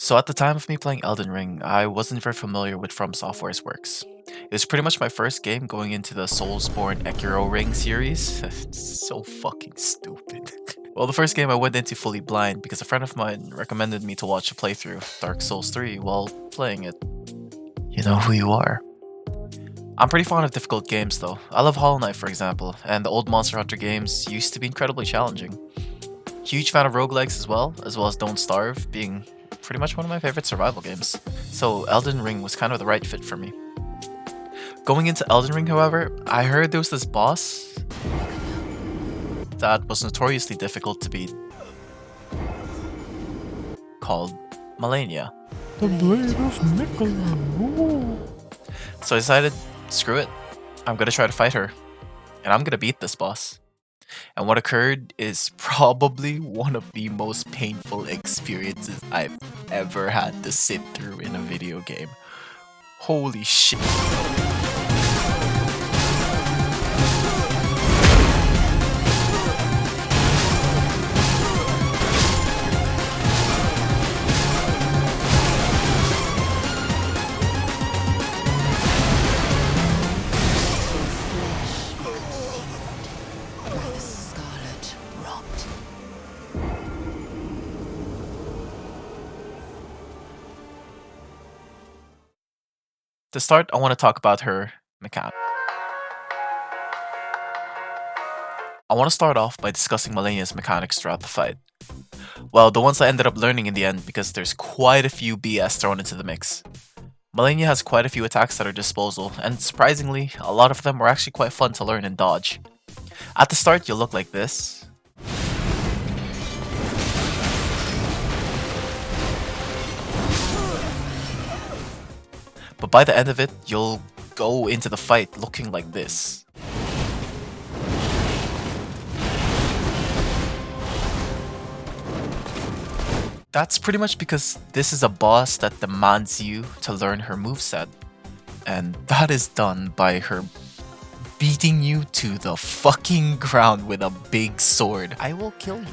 So at the time of me playing Elden Ring, I wasn't very familiar with From Software's works. It was pretty much my first game going into the Soulsborne Ekiro Ring series. It's so fucking stupid. Well, the first game I went into fully blind because a friend of mine recommended me to watch a playthrough, Dark Souls 3, while playing it. You know who you are. I'm pretty fond of difficult games though. I love Hollow Knight for example, and the old Monster Hunter games used to be incredibly challenging. Huge fan of roguelikes as well as Don't Starve, being pretty much one of my favorite survival games. So Elden Ring was kind of the right fit for me. Going into Elden Ring, however, I heard there was this boss that was notoriously difficult to beat, called Malenia. The blade of Nicola. So I decided, screw it, I'm gonna try to fight her, and I'm gonna beat this boss. And what occurred is probably one of the most painful experiences I've ever had to sit through in a video game. Holy shit. To start, I want to talk about her mechanic. I want to start off by discussing Malenia's mechanics throughout the fight. Well, the ones I ended up learning in the end because there's quite a few BS thrown into the mix. Malenia has quite a few attacks at her disposal, and surprisingly, a lot of them were actually quite fun to learn and dodge. At the start, you'll look like this. But by the end of it, you'll go into the fight looking like this. That's pretty much because this is a boss that demands you to learn her moveset. And that is done by her beating you to the fucking ground with a big sword. I will kill you.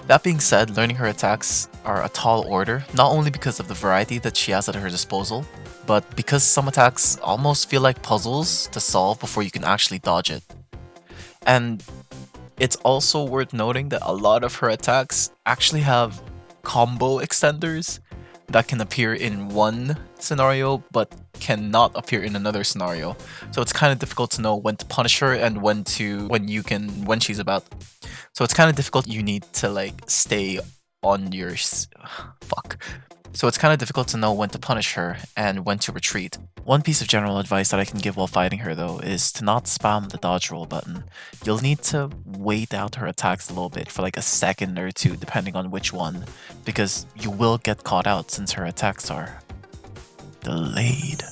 That being said, learning her attacks are a tall order, not only because of the variety that she has at her disposal, but because some attacks almost feel like puzzles to solve before you can actually dodge it. And it's also worth noting that a lot of her attacks actually have combo extenders that can appear in one scenario but cannot appear in another scenario. So it's kind of difficult to know when to punish her and when she's about. So it's kind of difficult. You need to like stay on your fuck. So it's kind of difficult to know when to punish her and when to retreat. One piece of general advice that I can give while fighting her though is to not spam the dodge roll button. You'll need to wait out her attacks a little bit for like a second or two depending on which one, because you will get caught out since her attacks are delayed.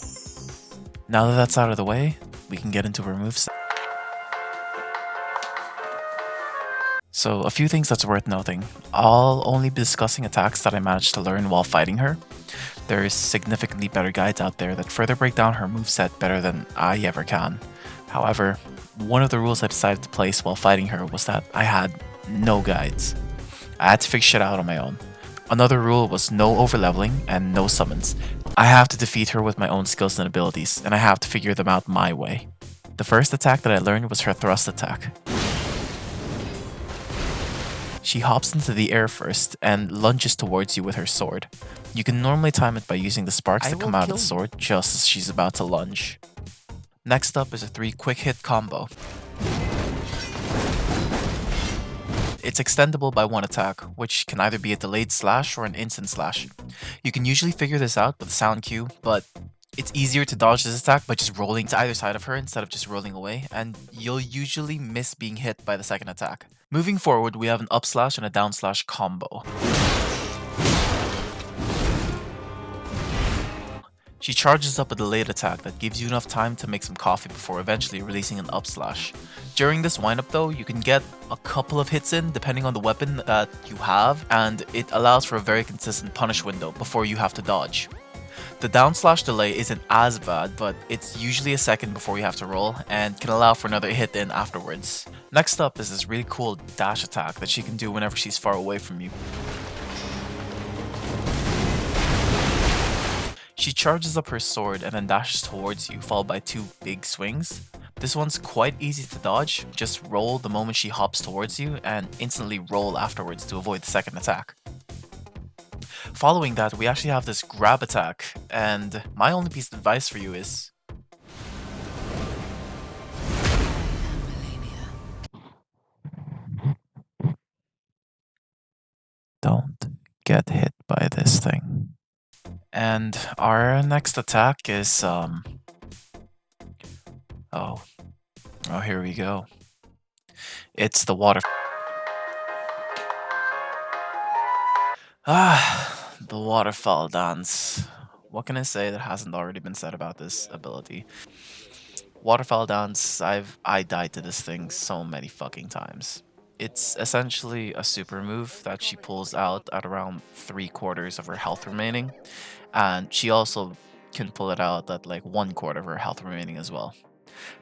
Now that that's out of the way, we can get into her moveset. So a few things that's worth noting. I'll only be discussing attacks that I managed to learn while fighting her. There's significantly better guides out there that further break down her moveset better than I ever can. However, one of the rules I decided to place while fighting her was that I had no guides. I had to figure shit out on my own. Another rule was no overleveling and no summons. I have to defeat her with my own skills and abilities, and I have to figure them out my way. The first attack that I learned was her thrust attack. She hops into the air first and lunges towards you with her sword. You can normally time it by using the sparks that come out of the sword just as she's about to lunge. Next up is a 3 quick hit combo. It's extendable by one attack, which can either be a delayed slash or an instant slash. You can usually figure this out with a sound cue, but it's easier to dodge this attack by just rolling to either side of her instead of just rolling away, and you'll usually miss being hit by the second attack. Moving forward, we have an up slash and a down slash combo. She charges up a delayed attack that gives you enough time to make some coffee before eventually releasing an up slash. During this windup though, you can get a couple of hits in depending on the weapon that you have, and it allows for a very consistent punish window before you have to dodge. The down slash delay isn't as bad, but it's usually a second before you have to roll and can allow for another hit in afterwards. Next up is this really cool dash attack that she can do whenever she's far away from you. She charges up her sword and then dashes towards you, followed by 2 big swings. This one's quite easy to dodge, just roll the moment she hops towards you and instantly roll afterwards to avoid the second attack. Following that, we actually have this grab attack, and my only piece of advice for you is don't get hit by this thing. And our next attack is oh, here we go. It's the water. The waterfall dance. What can I say that hasn't already been said about this ability? Waterfall dance, I died to this thing so many fucking times. It's essentially a super move that she pulls out at around 3/4 of her health remaining, and she also can pull it out at like 1/4 of her health remaining as well.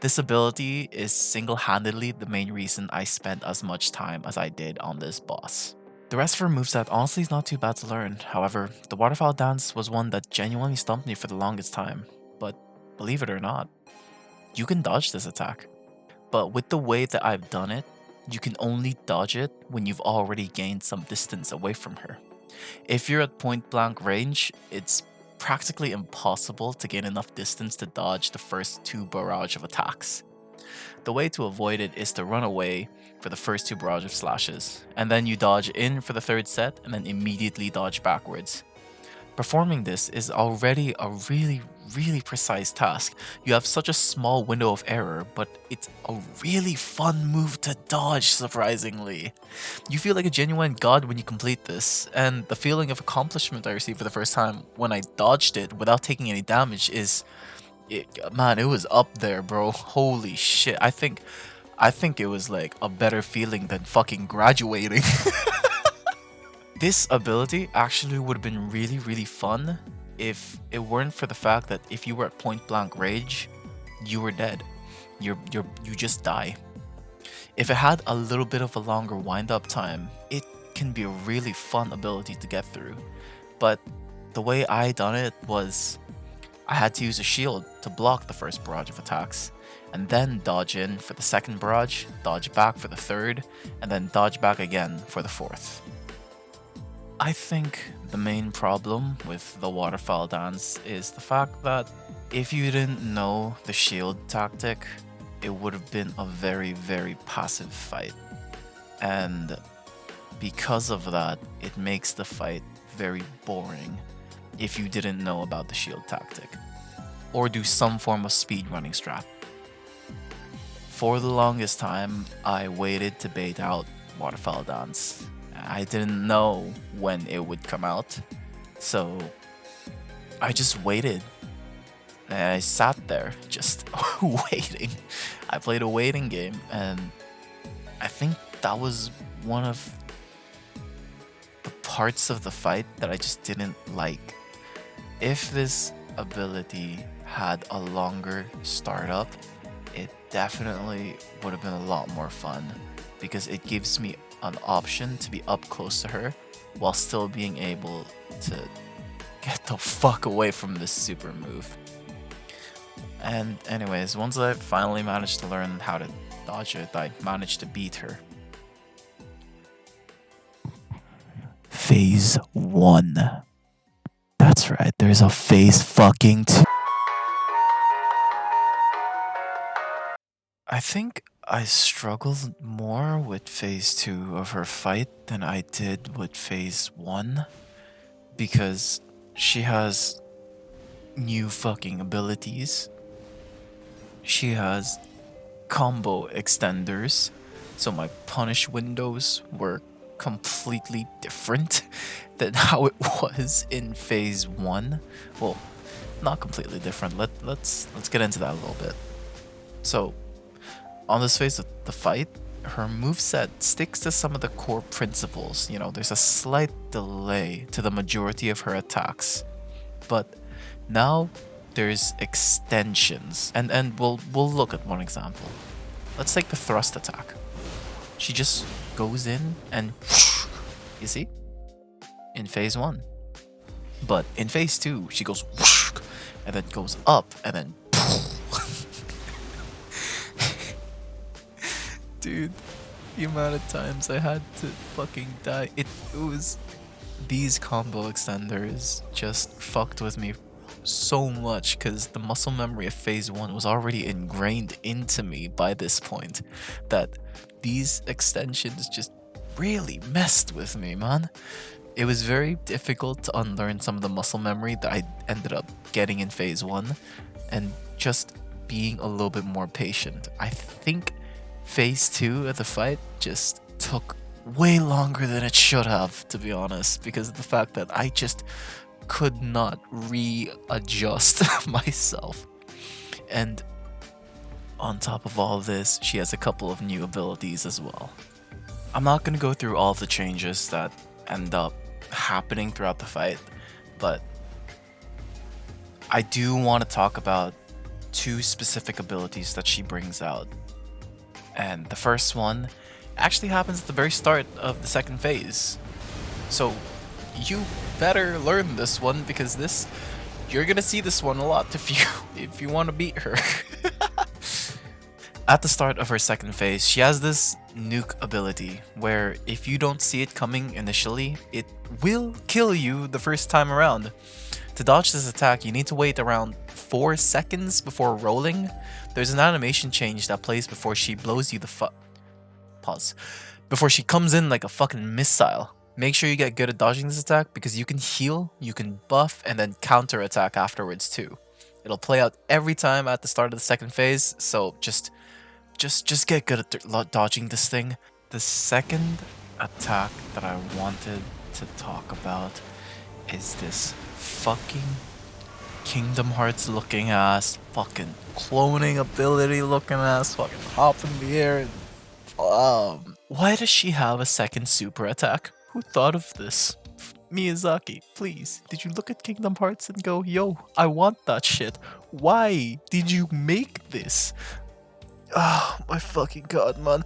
This ability is single-handedly the main reason I spent as much time as I did on this boss. The rest of her moveset honestly is not too bad to learn, however, the waterfall dance was one that genuinely stumped me for the longest time, but believe it or not, you can dodge this attack. But with the way that I've done it, you can only dodge it when you've already gained some distance away from her. If you're at point blank range, it's practically impossible to gain enough distance to dodge the first 2 barrage of attacks. The way to avoid it is to run away for the first 2 barrage of slashes, and then you dodge in for the 3rd set and then immediately dodge backwards. Performing this is already a really precise task. You have such a small window of error, but it's a really fun move to dodge, surprisingly. You feel like a genuine god when you complete this, and the feeling of accomplishment I received for the first time when I dodged it without taking any damage is... man, it was up there, bro. Holy shit. I think it was like a better feeling than fucking graduating. This ability actually would have been really fun if it weren't for the fact that if you were at point blank range, you were dead. You just die. If it had a little bit of a longer wind up time, it can be a really fun ability to get through. But the way I done it was I had to use a shield to block the first barrage of attacks, and then dodge in for the second barrage, dodge back for the third, and then dodge back again for the fourth. I think the main problem with the waterfall dance is the fact that if you didn't know the shield tactic, it would have been a very passive fight. And because of that, it makes the fight very boring if you didn't know about the shield tactic, or do some form of speedrunning strat. For the longest time, I waited to bait out waterfall dance. I didn't know when it would come out, so I just waited. And I sat there just waiting. I played a waiting game, and I think that was one of the parts of the fight that I just didn't like. If this ability had a longer startup, it definitely would have been a lot more fun, because it gives me an option to be up close to her while still being able to get the fuck away from this super move. And anyways, once I finally managed to learn how to dodge it, I managed to beat her. Phase 1. That's right, there's a phase fucking 2. I think I struggled more with phase 2 of her fight than I did with phase 1, because she has new fucking abilities. She has combo extenders, so my punish windows were completely different than how it was in phase 1. Well, not completely different. Let's get into that a little bit. So, on this phase of the fight, her moveset sticks to some of the core principles. You know, there's a slight delay to the majority of her attacks, but now there's extensions, and we'll look at one example. Let's take the thrust attack. She just goes in and you see, in phase 1. But in phase 2, she goes and then goes up, and then dude, the amount of times I had to fucking die. It was these combo extenders just fucked with me so much because the muscle memory of phase one was already ingrained into me by this point that these extensions just really messed with me, man. It was very difficult to unlearn some of the muscle memory that I ended up getting in phase one and just being a little bit more patient. I think phase two of the fight just took way longer than it should have, to be honest, because of the fact that I just could not readjust myself. And on top of all of this, she has a couple of new abilities as well. I'm not going to go through all of the changes that end up happening throughout the fight, but I do want to talk about two specific abilities that she brings out. And the first one actually happens at the very start of the second phase. So you better learn this one because this you're gonna see this one a lot if you want to beat her. At the start of her second phase, she has this nuke ability where if you don't see it coming initially, it will kill you the first time around. To dodge this attack, you need to wait around 4 seconds before rolling. There's an animation change that plays before she blows you the pause. Before she comes in like a fucking missile. Make sure you get good at dodging this attack because you can heal, you can buff, and then counter attack afterwards too. It'll play out every time at the start of the second phase, so just get good at dodging this thing. The second attack that I wanted to talk about is this fucking Kingdom Hearts looking ass, fucking cloning ability looking ass, fucking hop in the air. Why does she have a second super attack? Who thought of this? Miyazaki, please, did you look at Kingdom Hearts and go, yo, I want that shit? Why did you make this? Oh my fucking god, man.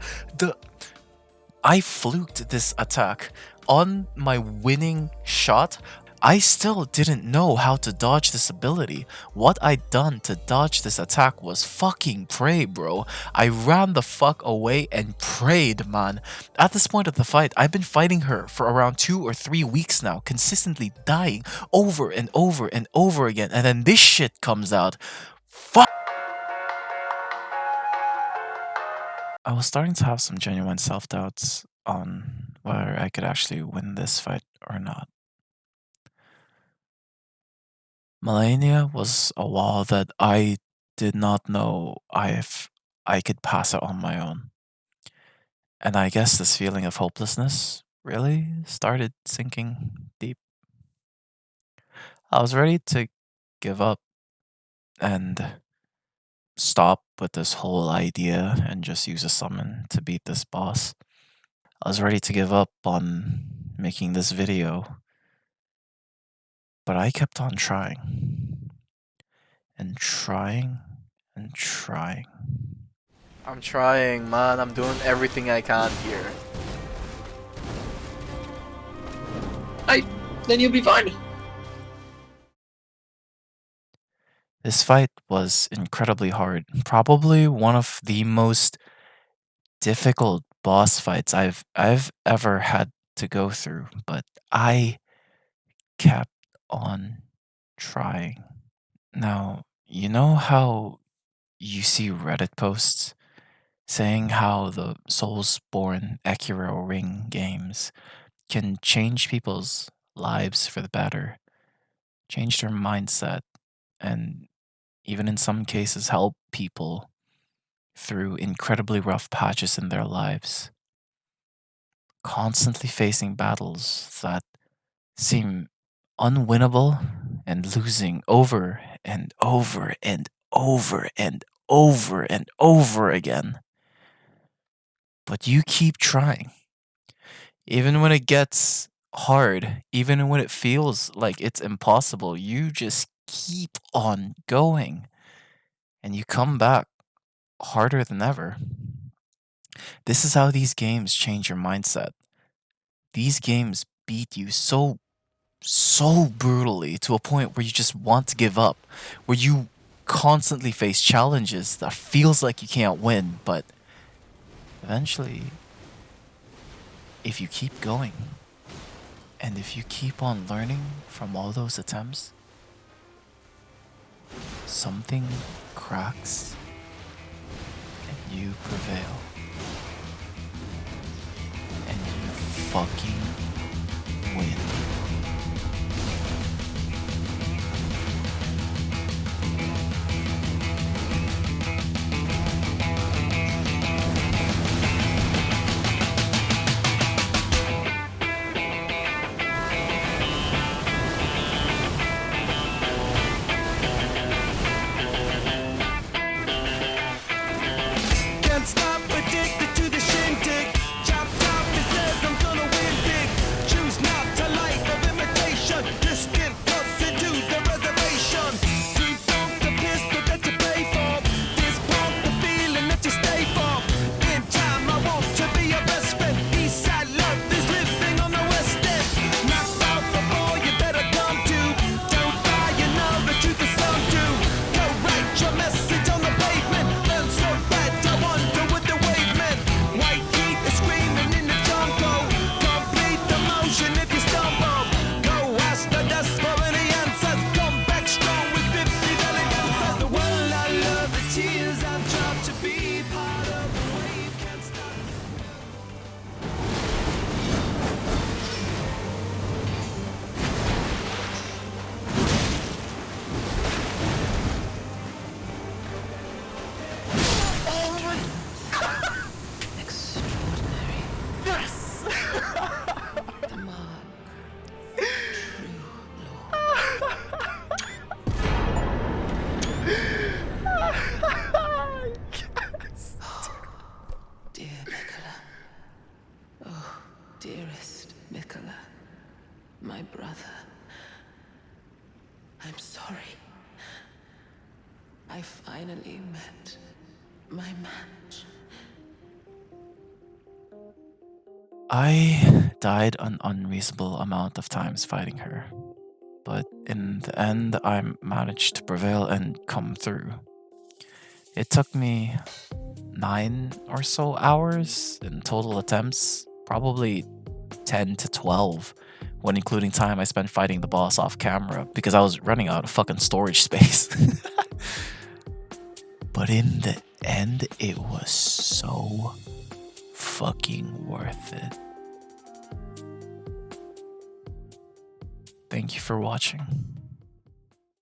I fluked this attack. On my winning shot, I still didn't know how to dodge this ability. What I'd done to dodge this attack was fucking pray, bro. I ran the fuck away and prayed, man. At this point of the fight, I've been fighting her for around 2 or 3 weeks now, consistently dying over and over and over again, and then this shit comes out. Fuck! I was starting to have some genuine self-doubts on whether I could actually win this fight or not. Malenia was a wall that I did not know if I could pass it on my own. And I guess this feeling of hopelessness really started sinking deep. I was ready to give up and stop with this whole idea and just use a summon to beat this boss. I was ready to give up on making this video, but I kept on trying and trying and trying. I'm trying, man. I'm doing everything I can here. Then you'll be fine. This fight was incredibly hard. Probably one of the most difficult boss fights I've ever had to go through, but I kept on trying. Now, you know how you see Reddit posts saying how the Soulsborne Ekiro Ring games can change people's lives for the better, change their mindset, and even in some cases help people through incredibly rough patches in their lives, constantly facing battles that seem unwinnable and losing over and over and over and over and over again. But you keep trying. Even when it gets hard, even when it feels like it's impossible, you just keep on going and you come back harder than ever. This is how these games change your mindset. These games beat you so so brutally to a point where you just want to give up, where you constantly face challenges that feels like you can't win, but eventually, if you keep going and if you keep on learning from all those attempts, something cracks and you prevail. And you fucking win. Can't stop, addicted to the shindig. Chop top, it says I'm gonna win big. Choose not to life of imitation. Distant plus into the reservation. Deep funk the pistol that you pay for. This pump the feeling that you stay for. In time, I want to be your best friend. Eastside love is living on the west end. Knocked out before you better come to. Don't die, you know the truth is some do. Go write your message on the pavement. Learn so bad, I wonder what the wave meant. White heat is screaming in the jungle. Complete the motion if you stumble. Go ask the dust for any answers. Come back strong with 50 delegates. The world I love, the tears I've dropped to be part of the wave can't stop. Extraordinary. Yes! The mark. True Lord. Dear Mikola. Oh, dearest Mikola. My brother. I'm sorry. I finally met my match. I died an unreasonable amount of times fighting her, but in the end, I managed to prevail and come through. It took me 9 or so hours in total attempts, probably 10 to 12, when including time I spent fighting the boss off camera because I was running out of fucking storage space. But in the end, it was so fucking worth it. Thank you for watching.